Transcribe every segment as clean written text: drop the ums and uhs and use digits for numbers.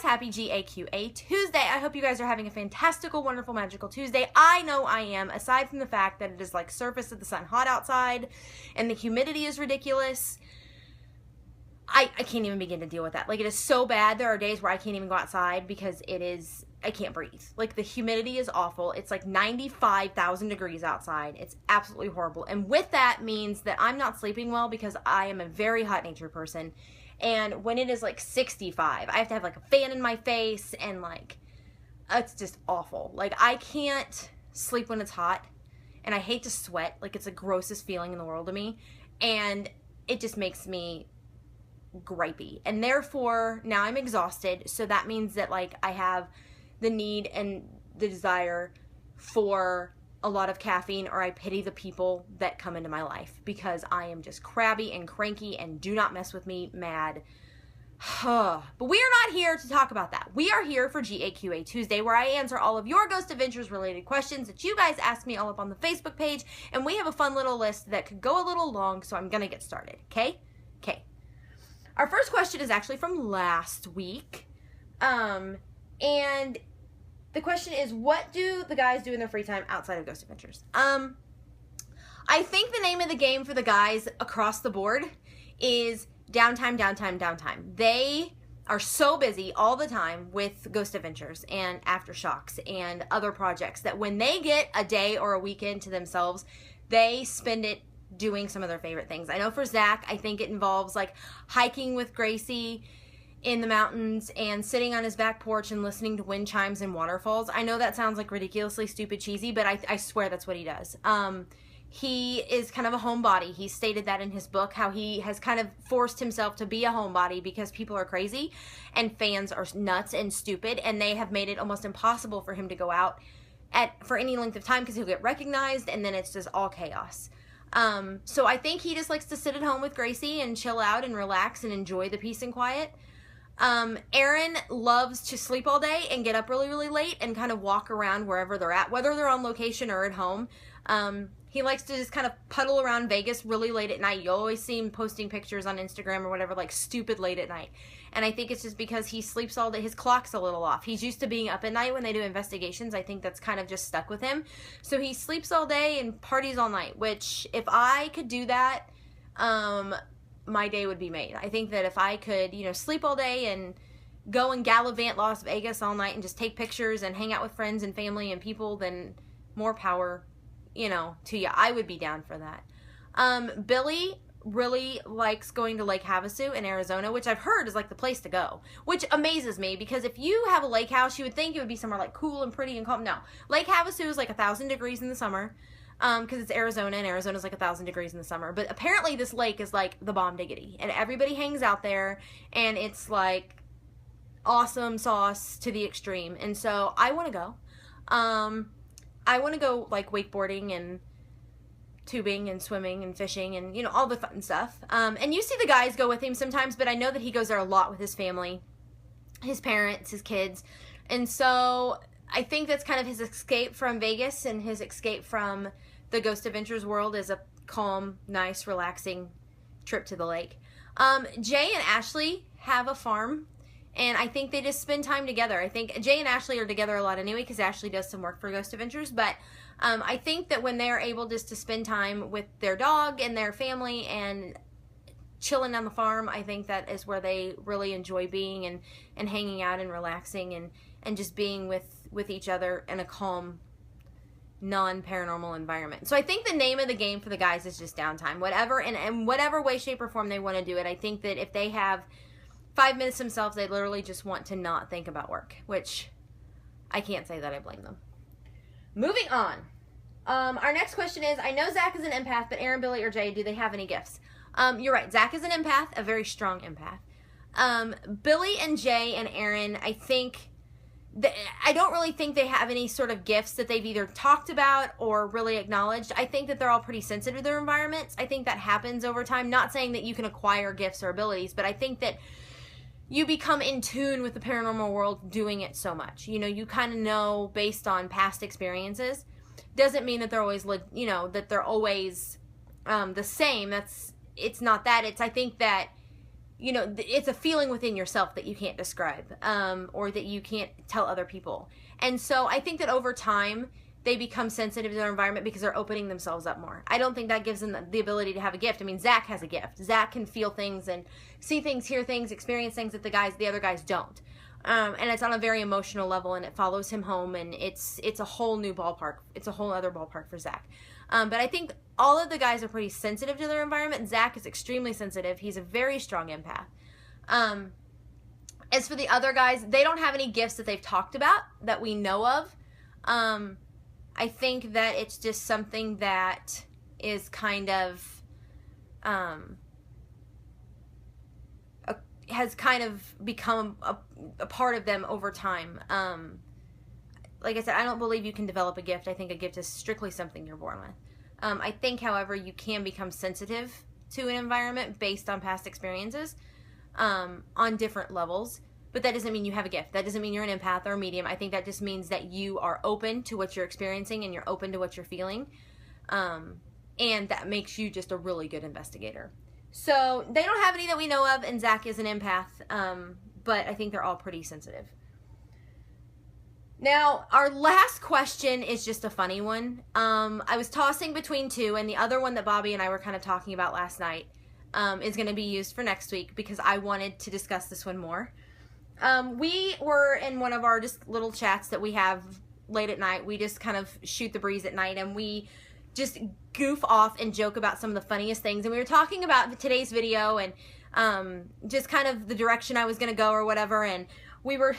happy GAQA Tuesday. I hope you guys are having a fantastical, wonderful, magical Tuesday. I know I am, aside from the fact that it is like surface of the sun hot outside and the humidity is ridiculous. I can't even begin to deal with that. Like, it is so bad. There are days where I can't even go outside because I can't breathe. Like, the humidity is awful. It's like 95,000 degrees outside. It's absolutely horrible. And with that means that I'm not sleeping well because I am a very hot-natured person. And when it is like 65, I have to have like a fan in my face and like, it's just awful. Like, I can't sleep when it's hot and I hate to sweat. Like, it's the grossest feeling in the world to me. And it just makes me gripey. And therefore, now I'm exhausted. So that means that like I have the need and the desire for a lot of caffeine, or I pity the people that come into my life because I am just crabby and cranky and do not mess with me mad. But we are not here to talk about that. We are here for GAQA Tuesday, where I answer all of your Ghost Adventures related questions that you guys ask me all up on the Facebook page. And we have a fun little list that could go a little long, so I'm gonna get started. Okay. Our first question is actually from last week. And the question is, what do the guys do in their free time outside of Ghost Adventures? I think the name of the game for the guys across the board is downtime. They are so busy all the time with Ghost Adventures and Aftershocks and other projects that when they get a day or a weekend to themselves, they spend it doing some of their favorite things. I know for Zach, I think it involves like hiking with Gracie in the mountains and sitting on his back porch and listening to wind chimes and waterfalls. I know that sounds like ridiculously stupid cheesy, but I swear that's what he does. He is kind of a homebody. He stated that in his book, how he has kind of forced himself to be a homebody because people are crazy and fans are nuts and stupid, and they have made it almost impossible for him to go out for any length of time because he'll get recognized and then it's just all chaos. So I think he just likes to sit at home with Gracie and chill out and relax and enjoy the peace and quiet. Aaron loves to sleep all day and get up really, really late and kind of walk around wherever they're at, whether they're on location or at home. He likes to just kind of puddle around Vegas really late at night. You'll always see him posting pictures on Instagram or whatever, like stupid late at night. And I think it's just because he sleeps all day. His clock's a little off. He's used to being up at night when they do investigations. I think that's kind of just stuck with him. So he sleeps all day and parties all night, which if I could do that, my day would be made. I think that if I could, sleep all day and go and gallivant Las Vegas all night and just take pictures and hang out with friends and family and people, then more power to you. I would be down for that. Billy really likes going to Lake Havasu in Arizona, which I've heard is like the place to go, which amazes me because if you have a lake house, you would think it would be somewhere like cool and pretty and calm. No, Lake Havasu is like 1,000 degrees in the summer because it's Arizona, and Arizona's like 1,000 degrees in the summer. But apparently this lake is like the bomb diggity, and everybody hangs out there, and it's like awesome sauce to the extreme. And so I want to go. I want to go like wakeboarding and tubing and swimming and fishing and, all the fun stuff. And you see the guys go with him sometimes, but I know that he goes there a lot with his family, his parents, his kids. And so I think that's kind of his escape from Vegas, and his escape from the Ghost Adventures world is a calm, nice, relaxing trip to the lake. Jay and Ashley have a farm, and I think they just spend time together. I think Jay and Ashley are together a lot anyway because Ashley does some work for Ghost Adventures. But I think that when they're able just to spend time with their dog and their family and chilling on the farm, I think that is where they really enjoy being and hanging out and relaxing and just being with each other in a calm, non-paranormal environment. So I think the name of the game for the guys is just downtime. Whatever, in whatever way, shape, or form they want to do it. I think that if they have 5 minutes themselves, they literally just want to not think about work, which I can't say that I blame them. Moving on. Our next question is, I know Zach is an empath, but Aaron, Billy, or Jay, do they have any gifts? You're right. Zach is an empath, a very strong empath. Billy and Jay and Aaron, I don't really think they have any sort of gifts that they've either talked about or really acknowledged. I think that they're all pretty sensitive to their environments. I think that happens over time. Not saying that you can acquire gifts or abilities, but I think that you become in tune with the paranormal world doing it so much. You kind of know based on past experiences. Doesn't mean that they're always, that they're always the same. It's not that. I think that you know, it's a feeling within yourself that you can't describe, or that you can't tell other people. And so I think that over time, they become sensitive to their environment because they're opening themselves up more. I don't think that gives them the ability to have a gift. I mean, Zach has a gift. Zach can feel things and see things, hear things, experience things that the other guys don't. And it's on a very emotional level, and it follows him home, and it's a whole new ballpark. It's a whole other ballpark for Zach. But I think all of the guys are pretty sensitive to their environment. Zach is extremely sensitive. He's a very strong empath. As for the other guys, they don't have any gifts that they've talked about that we know of. I think that it's just something that is kind of, has kind of become a part of them over time. Like I said, I don't believe you can develop a gift. I think a gift is strictly something you're born with. I think, however, you can become sensitive to an environment based on past experiences, on different levels. But that doesn't mean you have a gift. That doesn't mean you're an empath or a medium. I think that just means that you are open to what you're experiencing and you're open to what you're feeling. And that makes you just a really good investigator. So they don't have any that we know of, and Zach is an empath, but I think they're all pretty sensitive. Now, our last question is just a funny one. I was tossing between two, and the other one that Bobby and I were kind of talking about last night is going to be used for next week because I wanted to discuss this one more. We were in one of our just little chats that we have late at night. We just kind of shoot the breeze at night, and we just goof off and joke about some of the funniest things. And we were talking about today's video and just kind of the direction I was going to go or whatever, and we were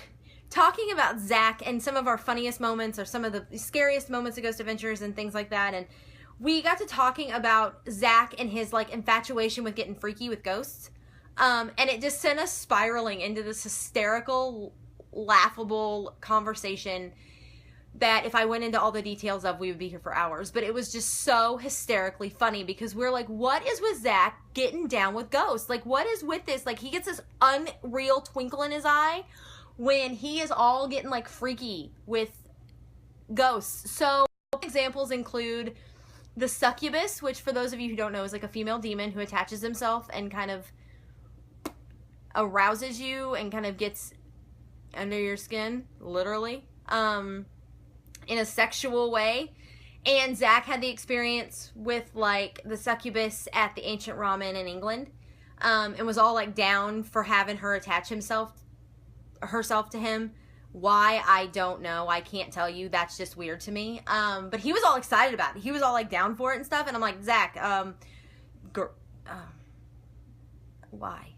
talking about Zach and some of our funniest moments or some of the scariest moments of Ghost Adventures and things like that. And we got to talking about Zach and his like infatuation with getting freaky with ghosts. And it just sent us spiraling into this hysterical, laughable conversation that if I went into all the details of, we would be here for hours. But it was just so hysterically funny because we're like, what is with Zach getting down with ghosts? Like, what is with this? Like, he gets this unreal twinkle in his eye when he is all getting like freaky with ghosts. So examples include the succubus, which for those of you who don't know is like a female demon who attaches himself and kind of arouses you and kind of gets under your skin, literally, in a sexual way. And Zach had the experience with like the succubus at the Ancient Ramen in England, and was all like down for having her attach herself to him. Why, I don't know. I can't tell you. That's just weird to me. But he was all excited about it. He was all like down for it and stuff. And I'm like, Zach, why?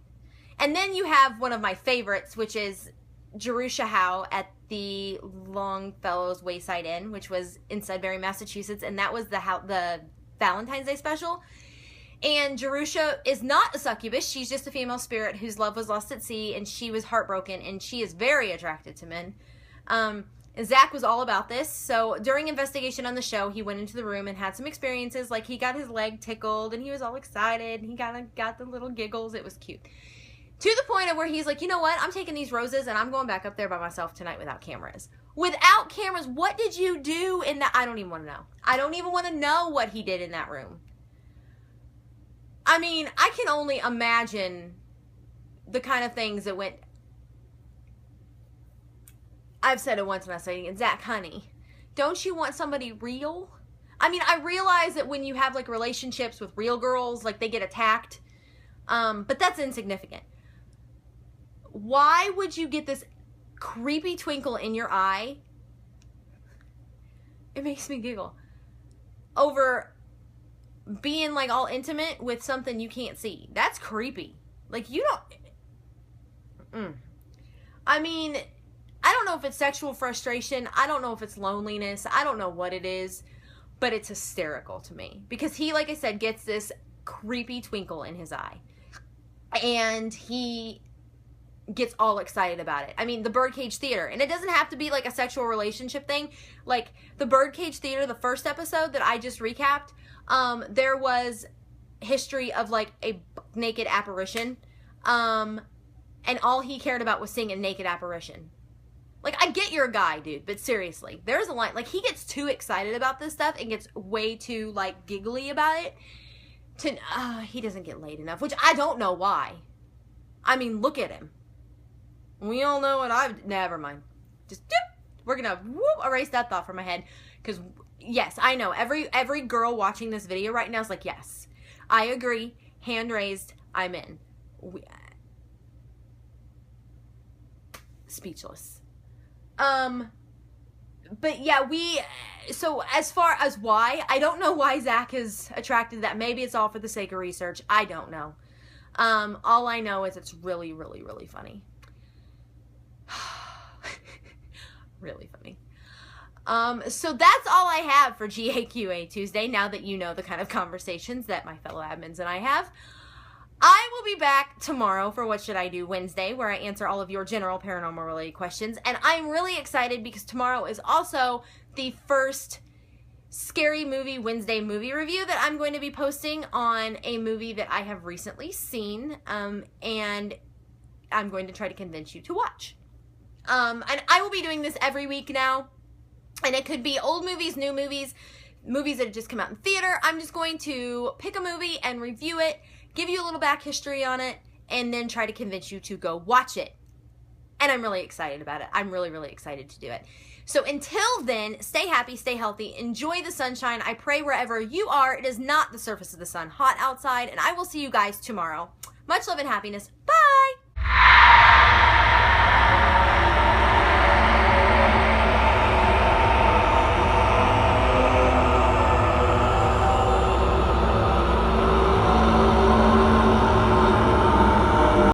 And then you have one of my favorites, which is Jerusha Howe at the Longfellow's Wayside Inn, which was in Sudbury, Massachusetts. And that was the Valentine's Day special. And Jerusha is not a succubus. She's just a female spirit whose love was lost at sea, and she was heartbroken, and she is very attracted to men. And Zach was all about this. So during investigation on the show, he went into the room and had some experiences. Like, he got his leg tickled, and he was all excited. He kind of got the little giggles. It was cute. To the point of where he's like, you know what? I'm taking these roses, and I'm going back up there by myself tonight without cameras. Without cameras, what did you do in that? I don't even want to know. I don't even want to know what he did in that room. I mean, I can only imagine the kind of things that went. I've said it once and I say it again. Zach, honey, don't you want somebody real? I mean, I realize that when you have like relationships with real girls, like they get attacked, but that's insignificant. Why would you get this creepy twinkle in your eye? It makes me giggle. Over being like all intimate with something you can't see. That's creepy. Like, you don't. I mean, I don't know if it's sexual frustration. I don't know if it's loneliness. I don't know what it is, but it's hysterical to me because he, like I said, gets this creepy twinkle in his eye, and he gets all excited about it. I mean, the Birdcage Theater, and it doesn't have to be like a sexual relationship thing. Like the Birdcage Theater, the first episode that I just recapped, there was history of like a naked apparition, and all he cared about was seeing a naked apparition. Like, I get you're a guy, dude, but seriously, there's a line. Like, he gets too excited about this stuff and gets way too like giggly about it. He doesn't get laid enough, which I don't know why. I mean, look at him. We all know what I've... Never mind. Just, we're going to erase that thought from my head. Because, yes, I know. Every girl watching this video right now is like, yes, I agree. Hand raised. I'm in. Speechless. But yeah, so as far as why, I don't know why Zach is attracted to that. Maybe it's all for the sake of research. I don't know. All I know is it's really, really, really funny. Really funny. So that's all I have for GAQA Tuesday, now that you know the kind of conversations that my fellow admins and I have. I will be back tomorrow for What Should I Do Wednesday, where I answer all of your general paranormal related questions. And I'm really excited because tomorrow is also the first Scary Movie Wednesday movie review that I'm going to be posting on a movie that I have recently seen, and I'm going to try to convince you to watch. And I will be doing this every week now, and it could be old movies, new movies, movies that have just come out in theater. I'm just going to pick a movie and review it, give you a little back history on it, and then try to convince you to go watch it. And I'm really excited about it. I'm really, really excited to do it. So until then, stay happy, stay healthy, enjoy the sunshine. I pray wherever you are, it is not the surface of the sun hot outside, and I will see you guys tomorrow. Much love and happiness. Bye!